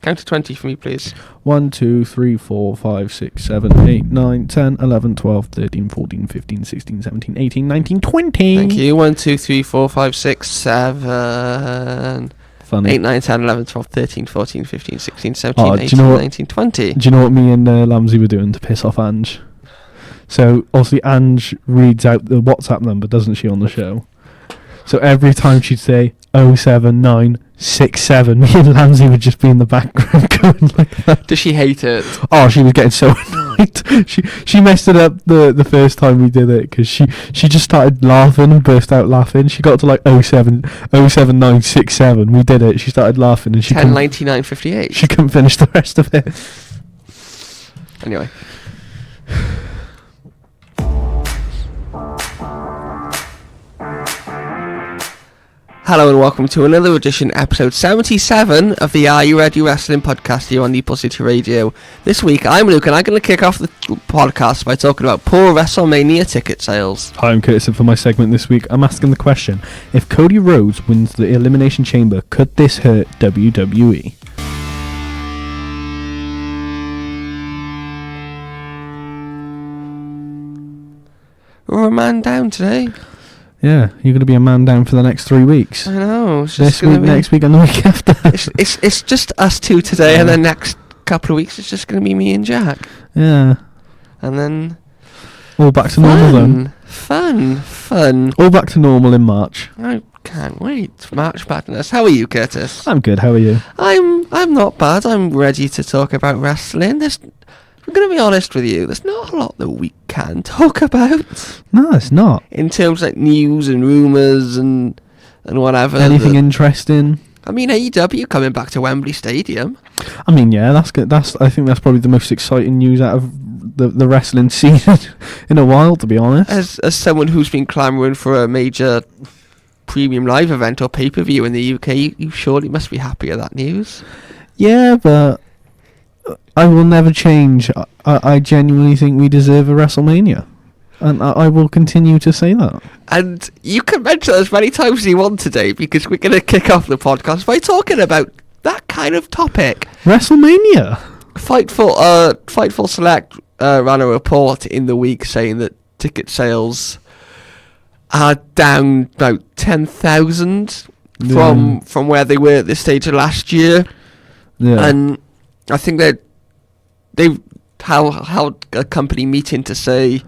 Count to 20 for me, please. 1, 2, 3, 4, 5, 6, 7, 8, 9, 10, 11, 12, 13, 14, 15, 16, 17, 18, 19, 20. Thank you. 1, 2, 3, 4, 5, 6, 7... Funny. 8, 9, 10, 11, 12, 13, 14, 15, 16, 17, Oh, 18, 19, 20. Do you know what me and Lamsey were doing to piss off Ange? So, obviously, Ange reads out the WhatsApp number, doesn't she, on the show? So, every time she'd say 07967, me and Lamsey would just be in the background going like that. Does she hate it? Oh, she was getting so annoyed. She messed it up the first time we did it, because she just started laughing and burst out laughing. She got to like 07967. We did it. She started laughing and she 109958. She couldn't finish the rest of it. Anyway. Hello and welcome to another edition, episode 77 of the Are You Ready Wrestling podcast here on Newport City Radio. This week, I'm Luke and I'm going to kick off the podcast by talking about poor Wrestlemania ticket sales. Hi, I'm Curtis, and for my segment this week, I'm asking the question, if Cody Rhodes wins the Elimination Chamber, could this hurt WWE? We're a man down today. Yeah, you're going to be a man down for the next 3 weeks. I know. This week, next week, and the week after. It's just us two today, and then next couple of weeks it's just going to be me and Jack. Yeah. And then... all back to normal then. Fun. All back to normal in March. I can't wait. March Madness. How are you, Curtis? I'm good, how are you? I'm not bad. I'm ready to talk about wrestling. I'm going to be honest with you, there's not a lot that we can talk about. No, it's not. In terms of like news and rumours and whatever. Anything interesting? I mean, AEW coming back to Wembley Stadium. I mean, yeah, that's good. I think that's probably the most exciting news out of the wrestling scene in a while, to be honest. As someone who's been clamouring for a major premium live event or pay-per-view in the UK, you surely must be happy at that news. Yeah, but I will never change. I genuinely think we deserve a WrestleMania. And I will continue to say that. And you can mention as many times as you want today, because we're going to kick off the podcast by talking about that kind of topic. WrestleMania. Fightful Select ran a report in the week saying that ticket sales are down about 10,000 from where they were at this stage of last year. Yeah. And I think that they've held a company meeting to say,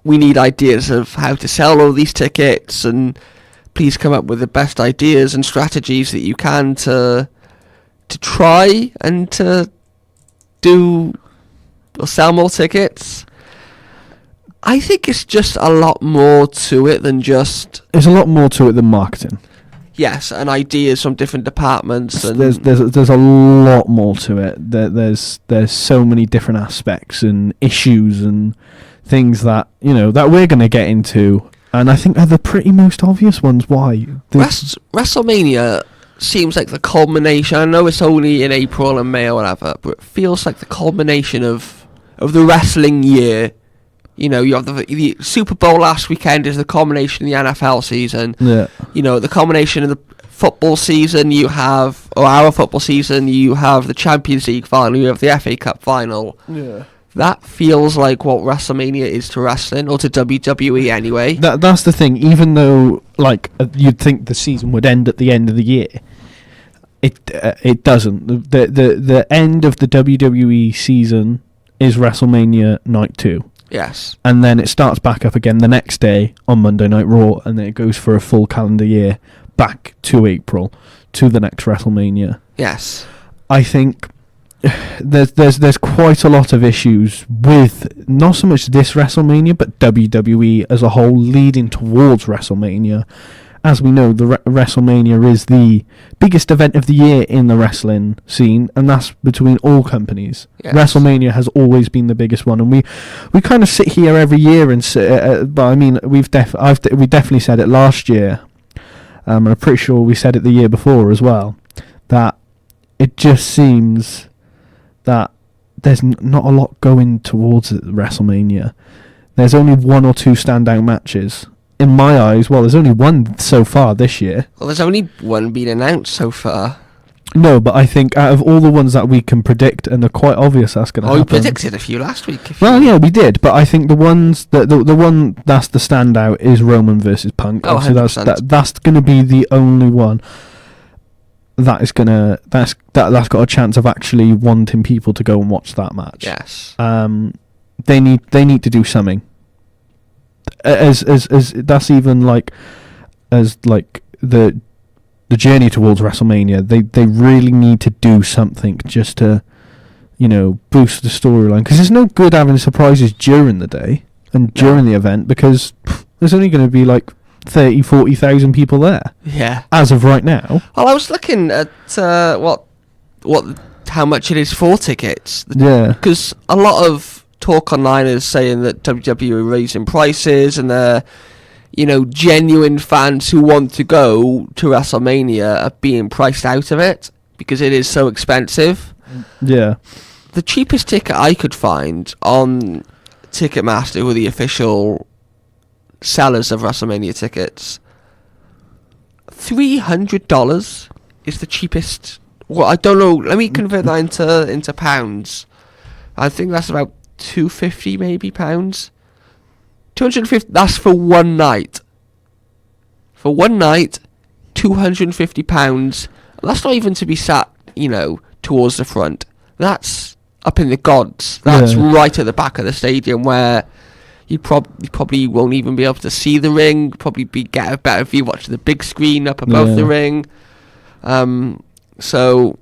we need ideas of how to sell all these tickets, and please come up with the best ideas and strategies that you can to try and to do or sell more tickets. I think it's just a lot more to it than just... There's a lot more to it than marketing. Yes, and ideas from different departments. And there's a lot more to it. There's so many different aspects and issues and things that that we're going to get into, and I think are the pretty most obvious ones. Why WrestleMania seems like the culmination. I know it's only in April and May or whatever, but it feels like the culmination of the wrestling year. You have the Super Bowl last weekend is the culmination of the NFL season. Yeah. The culmination of the football season, our football season, you have the Champions League final, you have the FA Cup final. Yeah. That feels like what WrestleMania is to wrestling, or to WWE anyway. That's the thing. Even though, you'd think the season would end at the end of the year, it doesn't. The end of the WWE season is WrestleMania Night 2. Yes. And then it starts back up again the next day on Monday Night Raw, and then it goes for a full calendar year back to April to the next WrestleMania. Yes. I think there's quite a lot of issues with not so much this WrestleMania, but WWE as a whole leading towards WrestleMania. As we know, the WrestleMania is the biggest event of the year in the wrestling scene, and that's between all companies. Yes. WrestleMania has always been the biggest one, and we kind of sit here every year and but I mean, we definitely said it last year. I'm pretty sure we said it the year before as well, that it just seems that there's not a lot going towards WrestleMania. There's only one or two standout matches. In my eyes, there's only one so far this year. Well, there's only one been announced so far. No, but I think out of all the ones that we can predict, and they're quite obvious that's going to happen. We predicted a few last week. Well, yeah, we did, but I think the ones the one that's the standout is Roman versus Punk. Oh, Obviously 100%. that's going to be the only one that is gonna that's got a chance of actually wanting people to go and watch that match. Yes. They need to do something. As that's even like as like the journey towards WrestleMania, they really need to do something just to, boost the storyline. Because there's no good having surprises during the day and during the event, because there's only going to be like 30,000, 40,000 people there. Yeah. As of right now. Well, I was looking at how much it is for tickets. Yeah. Because a lot of talk online is saying that WWE are raising prices, and they're, genuine fans who want to go to WrestleMania are being priced out of it because it is so expensive. Yeah. The cheapest ticket I could find on Ticketmaster, who are the official sellers of WrestleMania tickets, $300 is the cheapest. Well, I don't know. Let me convert that into pounds. I think that's about £250 maybe pounds. 250. That's for one night. For one night, £250. That's not even to be sat, towards the front. That's up in the gods. That's right at the back of the stadium, where you probably won't even be able to see the ring. Probably get a better view watching the big screen up above the ring. So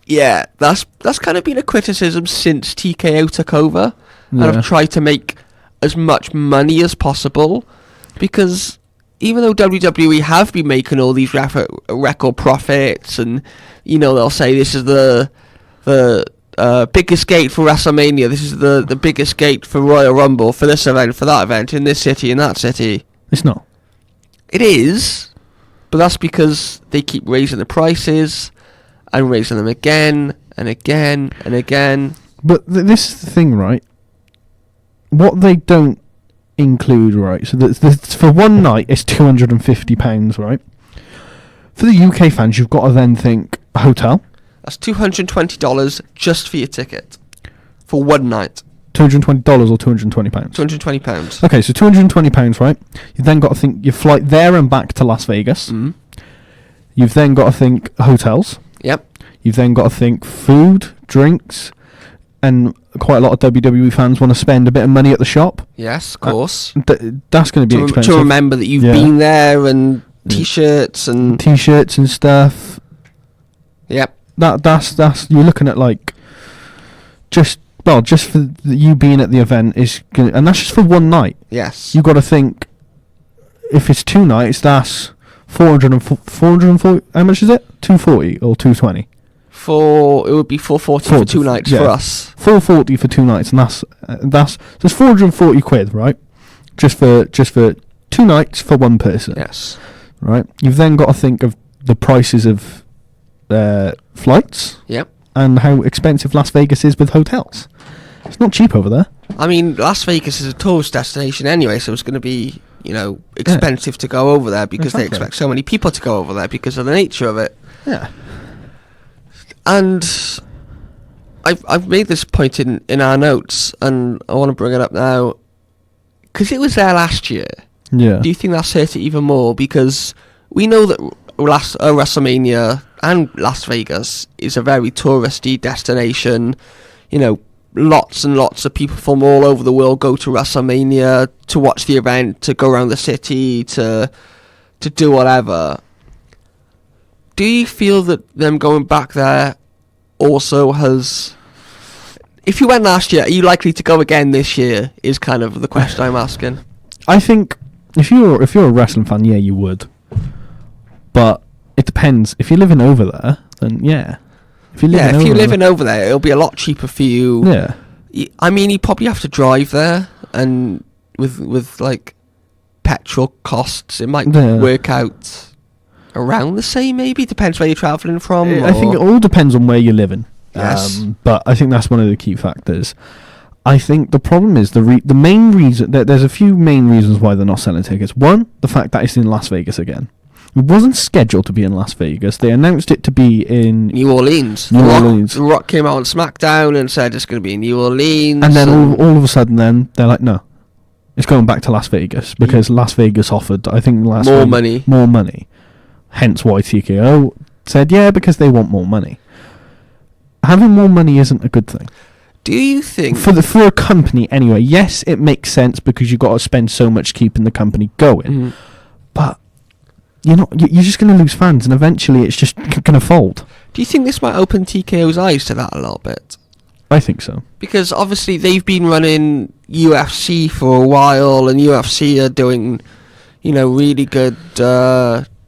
yeah, that's kind of been a criticism since TKO took over, and I've tried to make as much money as possible, because even though WWE have been making all these record profits, and they'll say this is the biggest gate for WrestleMania, this is the biggest gate for Royal Rumble, for this event, for that event, in this city, in that city. It's not. It is, but that's because they keep raising the prices and raising them again and again and again. But this is the thing, right? What they don't include, right? So for one night, it's £250, right? For the UK fans, you've got to then think a hotel. That's $220 just for your ticket for one night. $220 or £220? £220. Okay, so £220, right? You've then got to think your flight there and back to Las Vegas. Mm. You've then got to think hotels. Yep. You've then got to think food, drinks, and quite a lot of WWE fans want to spend a bit of money at the shop. Yes, of course. That's going to be expensive. To remember that you've been there, and T-shirts and stuff. Yep. That's you're looking at like just for you being at the event is gonna, and that's just for one night. Yes. You got to think if it's 2 nights, that's 440. How much is it? 240 or 220? It would be 440 for 2 nights for us. 440 for 2 nights, and that's so it's 440 quid, right? Just for 2 nights for one person. Yes. Right. You've then got to think of the prices of flights. Yep. And how expensive Las Vegas is with hotels. It's not cheap over there. I mean, Las Vegas is a tourist destination anyway, so it's going to be, expensive to go over there, because they expect so many people to go over there because of the nature of it. Yeah. And I've made this point in our notes, and I want to bring it up now, because it was there last year. Yeah. Do you think that's hurt it even more? Because we know that WrestleMania and Las Vegas is a very touristy destination. Lots and lots of people from all over the world go to WrestleMania to watch the event, to go around the city, to do whatever. Do you feel that them going back there also has... If you went last year, are you likely to go again this year, is kind of the question I'm asking. I think if you're a wrestling fan, yeah, you would. But it depends. If you're living over there, then yeah. If you're living over there, it'll be a lot cheaper for you. Yeah. I mean, you probably have to drive there, and with like petrol costs, it might work out around the same. Maybe depends where you're travelling from. I think it all depends on where you're living. Yes. But I think that's one of the key factors. I think the problem is the main reason. There's a few main reasons why they're not selling tickets. One, the fact that it's in Las Vegas again. It wasn't scheduled to be in Las Vegas. They announced it to be in New Orleans. New Orleans. The Rock came out on SmackDown and said it's going to be in New Orleans. And then all of a sudden, then they're like, no, it's going back to Las Vegas because Las Vegas offered, I think, more money. Hence why TKO said, yeah, because they want more money. Having more money isn't a good thing. Do you think for a company anyway? Yes, it makes sense because you've got to spend so much keeping the company going, but you're just going to lose fans, and eventually it's just going to fold. Do you think this might open TKO's eyes to that a little bit? I think so. Because obviously they've been running UFC for a while, and UFC are doing, really good.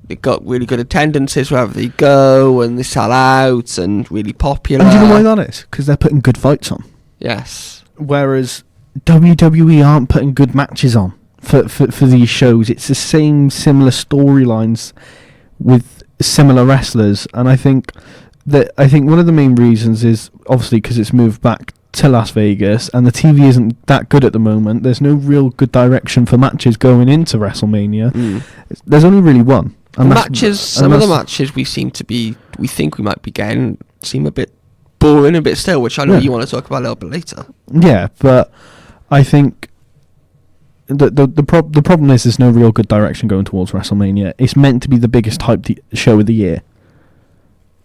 They've got really good attendances wherever they go, and they sell out, and really popular. And do you know why that is? Because they're putting good fights on. Yes. Whereas WWE aren't putting good matches on for these shows. It's the same similar storylines with similar wrestlers, and I think one of the main reasons is obviously because it's moved back to Las Vegas, and the TV isn't that good at the moment. There's no real good direction for matches going into WrestleMania. There's only really one. Some of the matches we think we might be getting seem a bit boring, a bit stale, which I know you want to talk about a little bit later. Yeah, but I think the problem is there's no real good direction going towards WrestleMania. It's meant to be the biggest hyped show of the year,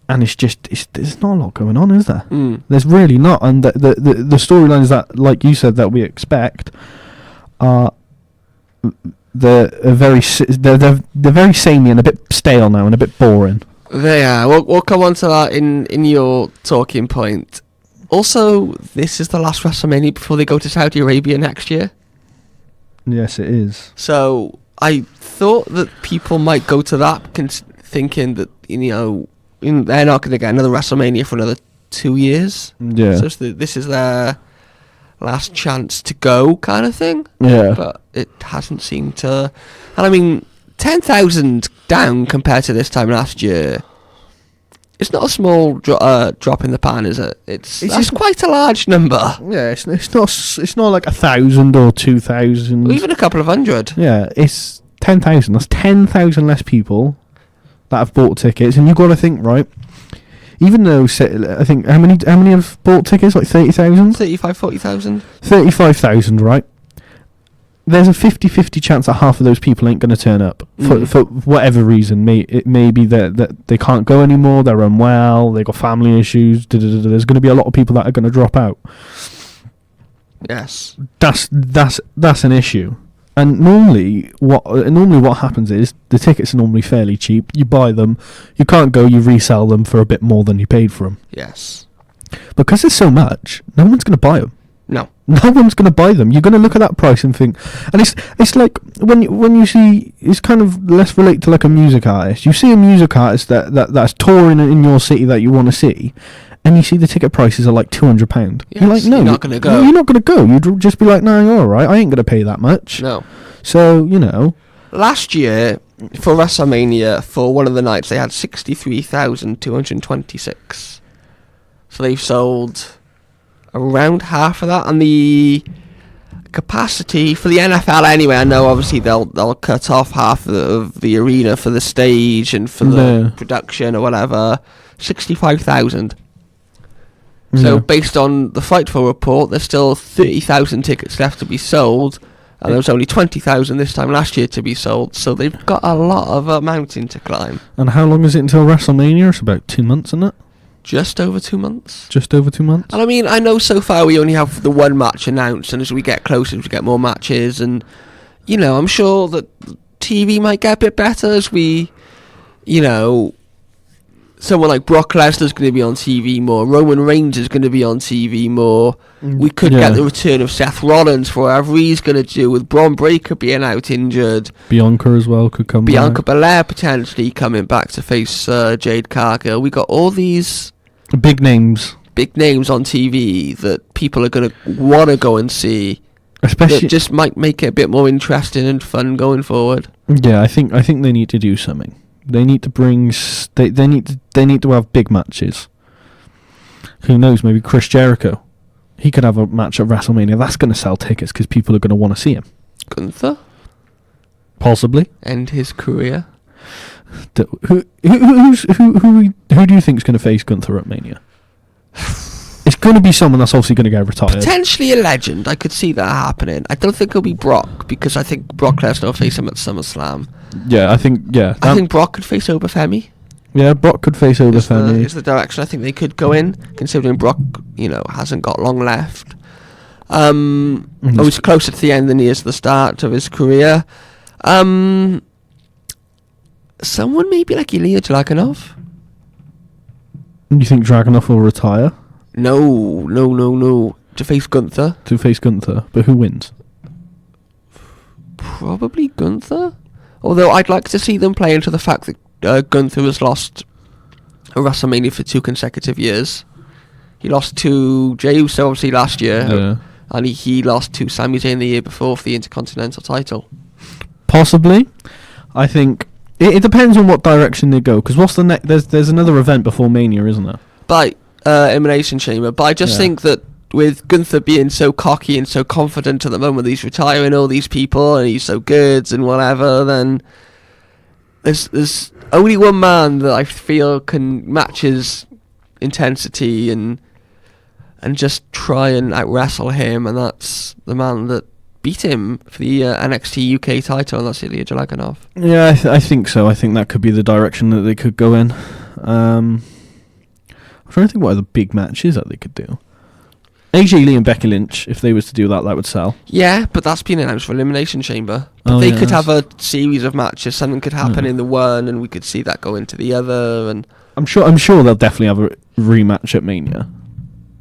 and there's not a lot going on, is there? There's really not, and the storylines that, like you said, that we expect are. They're very samey and a bit stale now and a bit boring. They are. We'll come on to that in your talking point. Also, this is the last WrestleMania before they go to Saudi Arabia next year. Yes, it is. So I thought that people might go to that thinking that they're not going to get another WrestleMania for another 2 years. Yeah. So this is their last chance to go, kind of thing. Yeah. But it hasn't seemed to. And I mean, 10,000 down compared to this time last year. It's not a small drop in the pan, is it? That's quite a large number. Yeah, it's not like 1,000 or 2,000. Or even a couple of hundred. Yeah, it's 10,000. That's 10,000 less people that have bought tickets, and you've got to think, right? Even though, I think, how many have bought tickets? Like 30,000? 35, 40,000? 35,000, right? There's a 50-50 chance that half of those people ain't going to turn up for whatever reason. It may be that they can't go anymore, they're unwell, they got family issues. There's going to be a lot of people that are going to drop out. Yes, that's an issue. And normally what happens is the tickets are normally fairly cheap. You buy them, you can't go, you resell them for a bit more than you paid for them. Yes. Because there's so much, no one's going to buy them. No one's going to buy them. You're going to look at that price and think, and it's like when you see, it's kind of less relate to like a music artist. You see a music artist that's touring in your city that you want to see, and you see the ticket prices are like £200. Yes, you're like, no, you're not going to go. You're not going to go. You'd just be like, no, you're all right. I ain't going to pay that much. No. So last year for WrestleMania, for one of the nights, they had 63,226. So they've sold around half of that, and the capacity for the NFL anyway, I know obviously they'll cut off half of the arena for the stage and for the production or whatever. 65,000. So based on the Fightful report, there's still 30,000 tickets left to be sold, and there was only 20,000 this time last year to be sold. So they've got a lot of a mountain to climb. And how long is it until WrestleMania? It's about 2 months, isn't it? Just over 2 months. Just over 2 months. And I mean, I know so far we only have the one match announced, and as we get closer, we get more matches, and I'm sure that TV might get a bit better as we, someone like Brock Lesnar's going to be on TV more, Roman Reigns is going to be on TV more. We could get the return of Seth Rollins for whatever he's going to do, with Braun Breaker being out injured. Bianca as well could come back. Bianca Belair potentially coming back to face Jade Cargill. We got all these big names on TV that people are going to want to go and see. Especially, that just might make it a bit more interesting and fun going forward. Yeah, I think they need to do something. They need to bring. They need to have big matches. Who knows? Maybe Chris Jericho. He could have a match at WrestleMania. That's going to sell tickets because people are going to want to see him. Gunther? Possibly. End his career. Who do you think is going to face Gunther at Mania? It's going to be someone that's obviously going to get retired. Potentially a legend. I could see that happening. I don't think it'll be Brock, because I think Brock Lesnar will face him at SummerSlam. Yeah, I think Brock could face Obafemi. Yeah, Brock could face Obafemi. Is the direction I think they could go in, considering Brock, hasn't got long left. He's closer to the end than he is to the start of his career. Someone maybe like Ilya Dragunov. You think Dragunov will retire? No. To face Gunther. But who wins? Probably Gunther. Although I'd like to see them play into the fact that Gunther has lost a WrestleMania for 2 consecutive years. He lost to Jey Uso obviously last year, and he lost to Sami Zayn the year before for the Intercontinental title. Possibly. I think it depends on what direction they go. Because what's the next? There's another event before Mania, isn't there? By Elimination Chamber. But I just think that with Gunther being so cocky and so confident at the moment, he's retiring all these people and he's so good and whatever, then there's only one man that I feel can match his intensity and just try and out-wrestle him, and that's the man that beat him for the NXT UK title, and that's Ilya Dragunov. Yeah, I think so. I think that could be the direction that they could go in. I'm trying to think what other big matches that they could do. AJ Lee and Becky Lynch, if they was to do that, that would sell. Yeah, but that's been announced for Elimination Chamber. But they could have a series of matches. Something could happen in the one, and we could see that go into the other. And I'm sure they'll definitely have a rematch at Mania,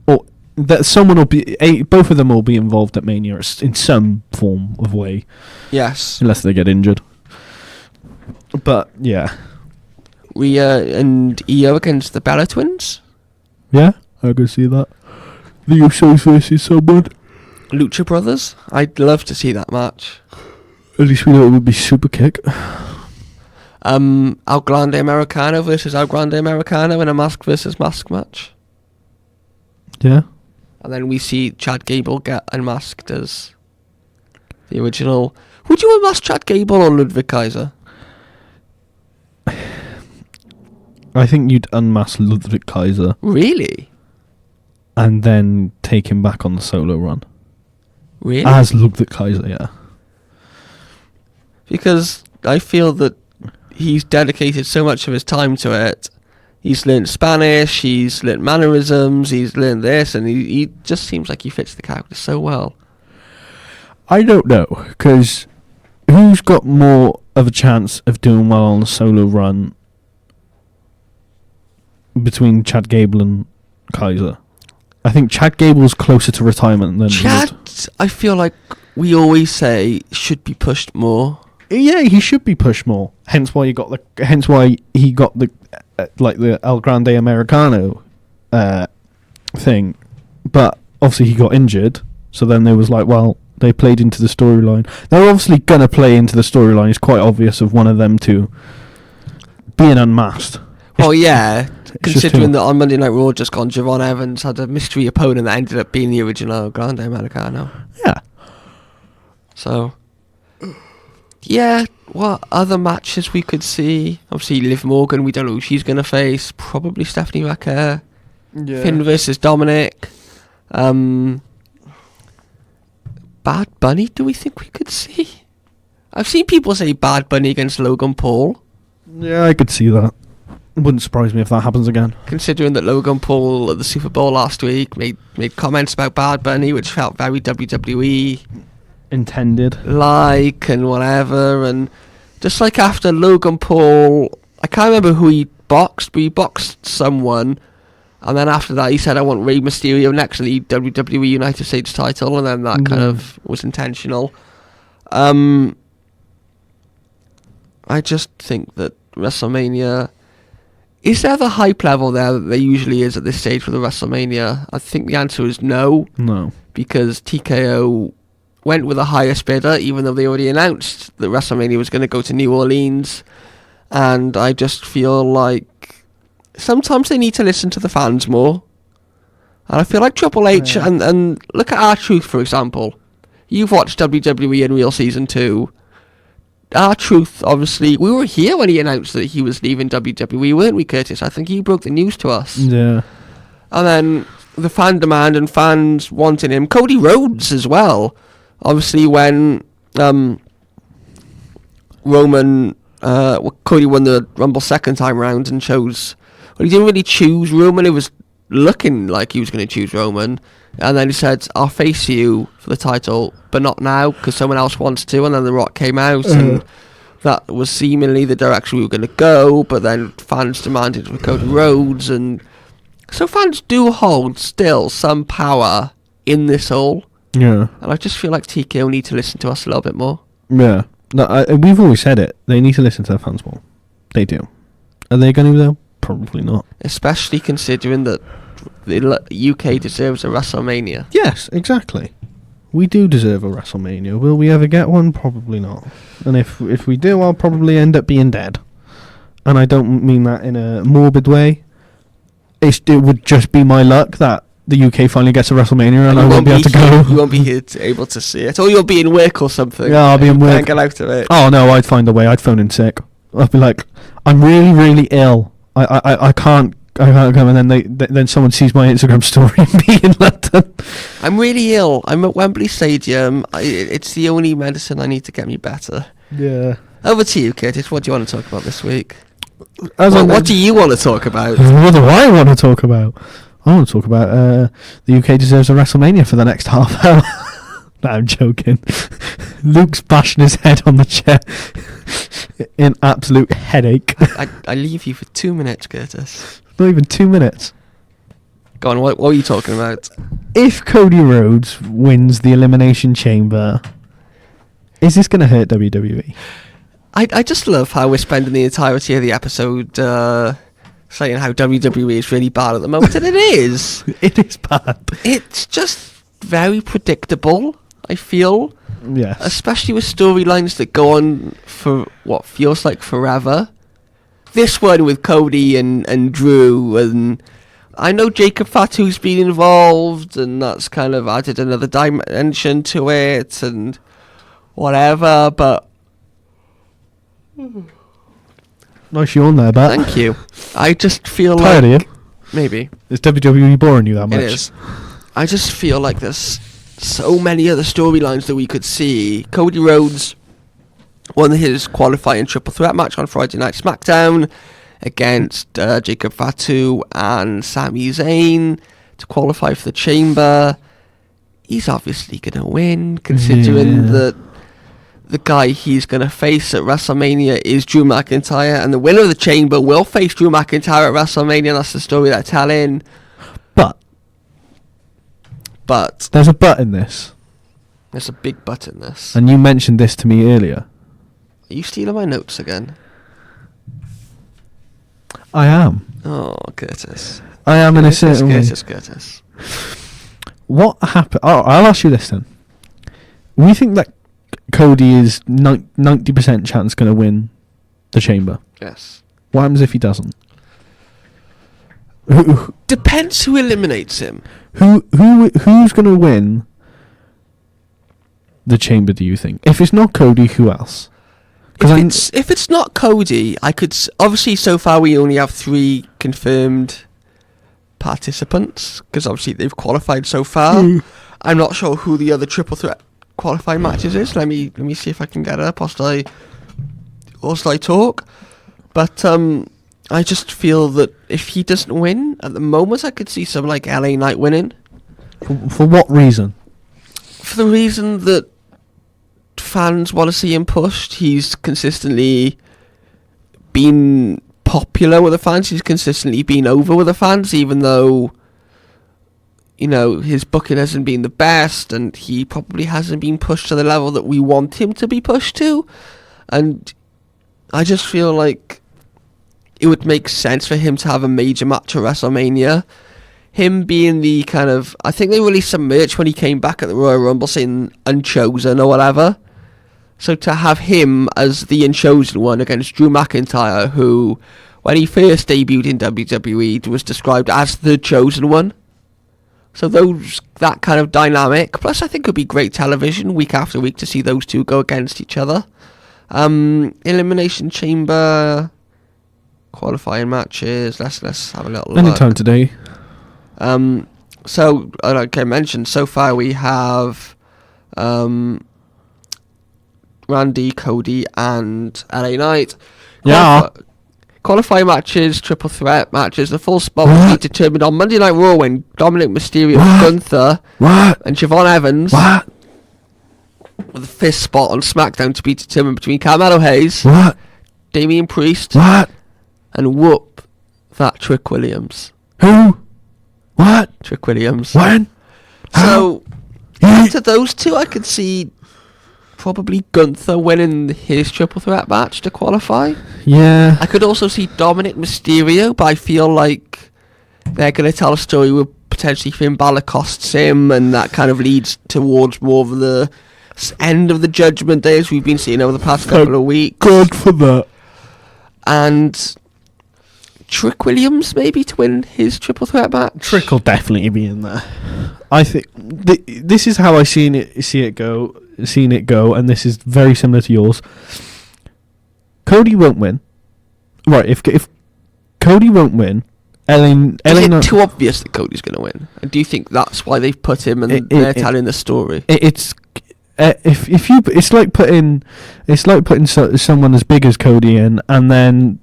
or that someone will be. Both of them will be involved at Mania in some form of way. Yes, unless they get injured. But yeah, Rhea and Io against the Bella Twins. Yeah, I could see that. The Usos versus someone. Lucha Brothers. I'd love to see that match. At least we know it would be super kick. El Grande Americano versus El Grande Americano in a mask versus mask match. Yeah. And then we see Chad Gable get unmasked as the original. Would you unmask Chad Gable or Ludwig Kaiser? I think you'd unmask Ludwig Kaiser. Really? And then take him back on the solo run. Really? As Ludwig Kaiser, yeah. Because I feel that he's dedicated so much of his time to it. He's learned Spanish, he's learned mannerisms, he's learned this, and he just seems like he fits the character so well. I don't know, because who's got more of a chance of doing well on a solo run between Chad Gable and Kaiser? I think Chad Gable's closer to retirement than Chad, I feel like we always say, should be pushed more. Yeah, he should be pushed more. Hence why he got the like the El Grande Americano thing. But obviously he got injured, so then there was like, well, they played into the storyline. They're obviously gonna play into the storyline. It's quite obvious of one of them two being unmasked. Well, yeah, considering that on Monday Night Raw just gone, Javon Evans had a mystery opponent that ended up being the original Grande Americano. Yeah. So, yeah, what other matches we could see? Obviously, Liv Morgan, we don't know who she's going to face. Probably Stephanie McMahon. Yeah. Finn versus Dominic. Bad Bunny, do we think we could see? I've seen people say Bad Bunny against Logan Paul. Yeah, I could see that. It wouldn't surprise me if that happens again. Considering that Logan Paul at the Super Bowl last week made comments about Bad Bunny, which felt very WWE intended, like, and whatever. And just like after Logan Paul, I can't remember who he boxed, but he boxed someone. And then after that, he said, "I want Rey Mysterio next to the WWE United States title," and then that kind of was intentional. I just think that WrestleMania. Is there the hype level there that there usually is at this stage for the WrestleMania? I think the answer is no. No. Because TKO went with the highest bidder, even though they already announced that WrestleMania was going to go to New Orleans. And I just feel like sometimes they need to listen to the fans more. And I feel like Triple H, and look at R-Truth, for example. You've watched WWE Unreal Season 2. R-Truth, obviously, we were here when he announced that he was leaving WWE, weren't we, Curtis? I think he broke the news to us. Yeah. And then the fan demand and fans wanting him. Cody Rhodes as well. Obviously, when Cody won the Rumble second time round and chose... Well, he didn't really choose Roman. It was looking like he was going to choose Roman. And then he said, I'll face you for the title, but not now, because someone else wants to. And then The Rock came out, and that was seemingly the direction we were going to go. But then fans demanded for Cody Rhodes. And so fans do hold still some power in this all. Yeah. And I just feel like TKO need to listen to us a little bit more. Yeah. No, we've always said it. They need to listen to their fans more. They do. Are they going to, though? Probably not. Especially considering that the UK deserves a WrestleMania. Yes, exactly. We do deserve a WrestleMania. Will we ever get one? Probably not. And if we do, I'll probably end up being dead. And I don't mean that in a morbid way. It would just be my luck that the UK finally gets a WrestleMania and I won't be able to go. You won't be able to see it. Or you'll be in work or something. Yeah, I'll be in work. Can't get out of it. Oh no, I'd find a way. I'd phone in sick. I'd be like, I'm really, really ill. I can't come, and then someone sees my Instagram story and me in London. I'm really ill. I'm at Wembley Stadium. It's the only medicine I need to get me better. Yeah. Over to you, Curtis. What do you want to talk about this week? What do you want to talk about? What do I want to talk about? I want to talk about the UK deserves a WrestleMania for the next half hour. No, I'm joking. Luke's bashing his head on the chair in absolute headache. I leave you for 2 minutes, Curtis. Not even 2 minutes. Go on, what are you talking about? If Cody Rhodes wins the Elimination Chamber, is this going to hurt WWE? I just love how we're spending the entirety of the episode saying how WWE is really bad at the moment, and it is. It is bad. It's just very predictable, I feel. Yes. Especially with storylines that go on for what feels like forever. This one with Cody and Drew, and I know Jacob Fatu's been involved, and that's kind of added another dimension to it, and whatever, but... Nice yawn there, but thank you. I just feel tired like... of you? Maybe. Is WWE boring you that much? It is. I just feel like there's so many other storylines that we could see. Cody Rhodes won his qualifying triple threat match on Friday Night SmackDown against Jacob Fatu and Sami Zayn to qualify for the Chamber. He's obviously going to win, considering that the guy he's going to face at WrestleMania is Drew McIntyre, and the winner of the Chamber will face Drew McIntyre at WrestleMania. That's the story they're telling. But there's a but in this. There's a big but in this. And you mentioned this to me earlier. Are you stealing my notes again? I am. Oh, Curtis. I am in a certain way. Curtis. What happened? Oh, I'll ask you this then. We think that Cody is 90% chance going to win the Chamber. Yes. What happens if he doesn't? Depends who eliminates him. Who's going to win the Chamber, do you think? If it's not Cody, who else? If it's not Cody, I could... Obviously, so far we only have 3 confirmed participants, because obviously they've qualified so far. I'm not sure who the other triple threat qualifying matches is. Let me see if I can get it up whilst I talk. But I just feel that if he doesn't win, at the moment I could see someone like LA Knight winning. For what reason? For the reason that fans want to see him pushed. He's consistently been popular with the fans. He's consistently been over with the fans, even though, you know, his booking hasn't been the best, and he probably hasn't been pushed to the level that we want him to be pushed to. And I just feel like it would make sense for him to have a major match at WrestleMania. Him being the kind of... I think they released some merch when he came back at the Royal Rumble saying Unchosen or whatever. So to have him as the Unchosen one against Drew McIntyre, who, when he first debuted in WWE, was described as the Chosen One. So that kind of dynamic. Plus, I think it would be great television week after week to see those two go against each other. Elimination Chamber qualifying matches. Let's have a little look. Anytime today. So, like I mentioned, so far we have Randy, Cody, and LA Knight. Qualifying matches, triple threat matches. The full spot will be determined on Monday Night Raw when Dominic Mysterio, Gunther, and Javon Evans. With the fifth spot on SmackDown to be determined between Carmelo Hayes, Damian Priest, and whoop that Trick Williams. Who? What? Trick Williams. When? So, after those two, I could see probably Gunther winning his triple threat match to qualify. Yeah. I could also see Dominic Mysterio, but I feel like they're going to tell a story where potentially Finn Balor costs him, and that kind of leads towards more of the end of the Judgment Day, as we've been seeing over the past couple of weeks. Good for that. And Trick Williams maybe to win his triple threat match. Trick will definitely be in there. I think this is how I seen it go, and this is very similar to yours. Cody won't win. Right, if Cody won't win, is it too obvious that Cody's going to win? And do you think that's why they've put him and they're telling the story? It's like putting someone as big as Cody in, and then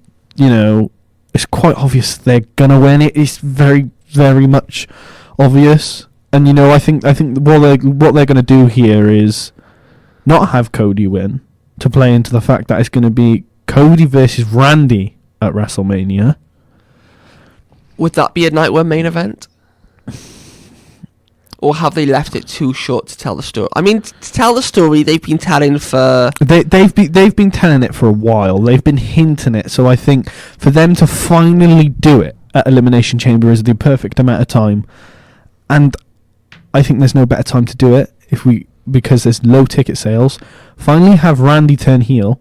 it's quite obvious they're gonna win. It's very, very much obvious, and I think what they're gonna do here is not have Cody win to play into the fact that it's gonna be Cody versus Randy at WrestleMania. Would that be a night one main event? Or have they left it too short to tell the story? I mean, to tell the story, they've been telling for... They've been telling it for a while. They've been hinting it. So I think for them to finally do it at Elimination Chamber is the perfect amount of time. And I think there's no better time to do it because there's low ticket sales. Finally have Randy turn heel.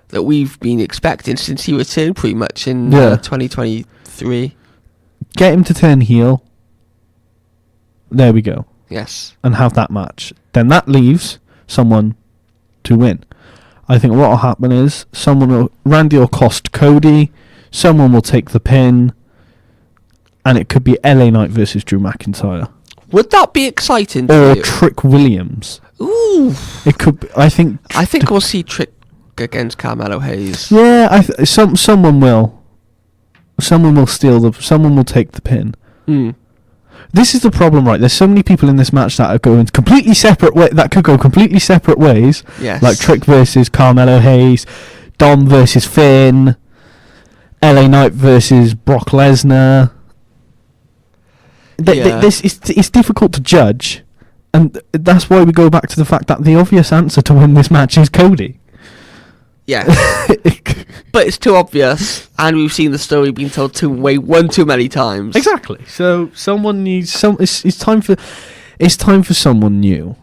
That we've been expecting since he returned pretty much in 2023. Get him to turn heel. There we go. Yes. And have that match. Then that leaves someone to win. I think what will happen is Randy will cost Cody, someone will take the pin, and it could be LA Knight versus Drew McIntyre. Would that be exciting? Or Trick Williams. Ooh. It could be, I think we'll see Trick against Carmelo Hayes. Yeah, someone will. Someone will someone will take the pin. This is the problem, right? There's so many people in this match that are going completely separate that could go completely separate ways. Yes. Like Trick versus Carmelo Hayes, Dom versus Finn, LA Knight versus Brock Lesnar. It's difficult to judge, and that's why we go back to the fact that the obvious answer to win this match is Cody. Yeah. But it's too obvious, and we've seen the story being told one too many times. Exactly. So someone needs it's time for someone new.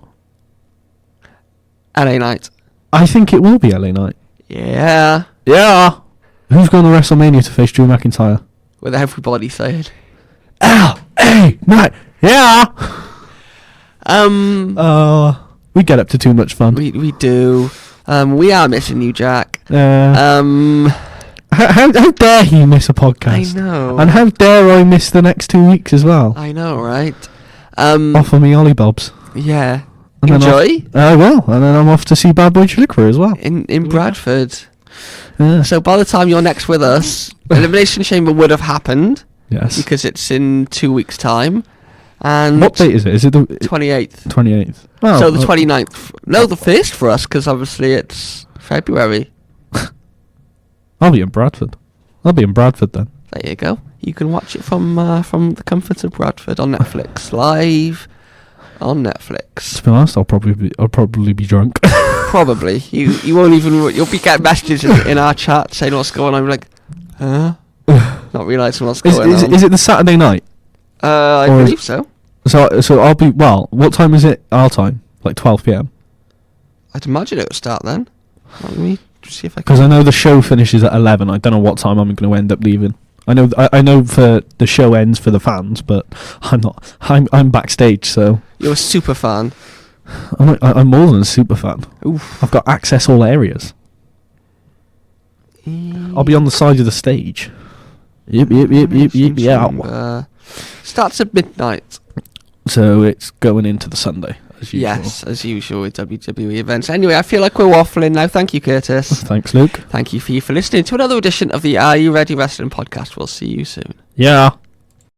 LA Knight. I think it will be LA Knight. Yeah. Yeah. Who's going to WrestleMania to face Drew McIntyre? With everybody saying LA Knight. Yeah. We get up to too much fun. We do. We are missing you, Jack. How dare he miss a podcast? I know. And how dare I miss the next 2 weeks as well? I know, right? Offer me Ollybobs. Yeah. And enjoy. I will. And then I'm off to see Bad Boy Chiliquer as well. In Bradford. Yeah. So by the time you're next with us, Elimination Chamber would have happened. Yes. Because it's in 2 weeks' time. And what date is it? Is it the 28th? 28th. Oh, so the 29th. No, the 1st for us, because obviously it's February. I'll be in Bradford. I'll be in Bradford then. There you go. You can watch it from the comfort of Bradford on Netflix, live on Netflix. To be honest, I'll probably be drunk. Probably. You won't even. You'll be getting messages in our chat saying what's going on. You're like, huh? Not realising what's going on. Is it the Saturday night? I believe so. So I'll be. Well, what time is it? Our time, like 12 p.m. I'd imagine it would start then. Let me see if I can. Because I know the show finishes at 11. I don't know what time I'm going to end up leaving. I know for the show ends for the fans, but I'm not. I'm backstage, so You're a super fan. I'm more than a super fan. Oof. I've got access all areas. I'll be on the side of the stage. Yep, yeah. Starts at midnight. So it's going into the Sunday, as usual. Yes, as usual with WWE events. Anyway, I feel like we're waffling now. Thank you, Curtis. Thanks, Luke. Thank you for listening to another edition of the Are You Ready Wrestling podcast. We'll see you soon. Yeah.